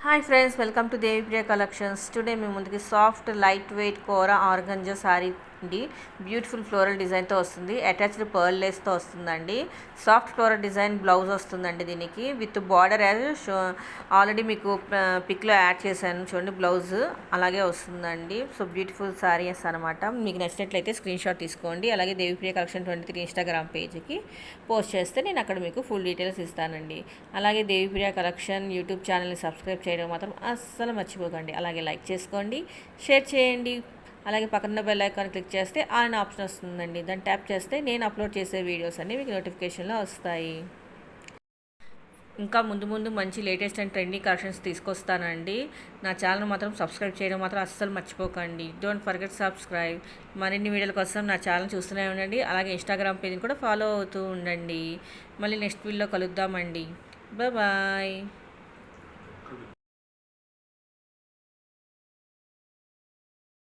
Hi friends, welcome to Devipriya collections. Today మేము ముందుకి soft light weight కోరా organza sari అండి. Beautiful floral డిజైన్తో వస్తుంది. అటాచ్డ్ పర్ల్ లేస్తో వస్తుందండి. సాఫ్ట్ ఫ్లోరల్ డిజైన్ బ్లౌజ్ వస్తుందండి దీనికి విత్ బార్డర్ ఆల్రెడీ మీకు పిక్లో యాడ్ చేశాను చూడండి. బ్లౌజ్ అలాగే వస్తుందండి. సో బ్యూటిఫుల్ శారీస్ అనమాట. మీకు నచ్చినట్లయితే స్క్రీన్ షాట్ తీసుకోండి. అలాగే దేవిప్రియ కలెక్షన్ 23 ఇన్స్టాగ్రామ్ పేజ్కి పోస్ట్ చేస్తే నేను అక్కడ మీకు ఫుల్ డీటెయిల్స్ ఇస్తానండి. అలాగే దేవిప్రియ కలెక్షన్ యూట్యూబ్ ఛానల్ని సబ్స్క్రైబ్ చేయడం మాత్రం అస్సలు మర్చిపోకండి. అలాగే లైక్ చేసుకోండి, షేర్ చేయండి. అలాగే పక్కన బెల్ ఐకాన్ క్లిక్ చేస్తే ఆన్ ఆప్షన్ వస్తుందండి. దాన్ని ట్యాప్ చేస్తే నేను అప్లోడ్ చేసే వీడియోస్ అన్నీ మీకు నోటిఫికేషన్లో వస్తాయి. ఇంకా ముందు ముందు మంచి లేటెస్ట్ అండ్ ట్రెండింగ్ కలెక్షన్స్ తీసుకొస్తానండి. నా ఛానల్ మాత్రం సబ్స్క్రైబ్ చేయడం మాత్రం అస్సలు మర్చిపోకండి. Don't forget subscribe. మరిన్ని వీడియోల కోసం నా ఛానల్ చూస్తూనే ఉండండి. అలాగే ఇన్స్టాగ్రామ్ పేజ్ని కూడా ఫాలో అవుతూ ఉండండి. మళ్ళీ నెక్స్ట్ వీడియోలో కలుద్దామండి. బాయ్.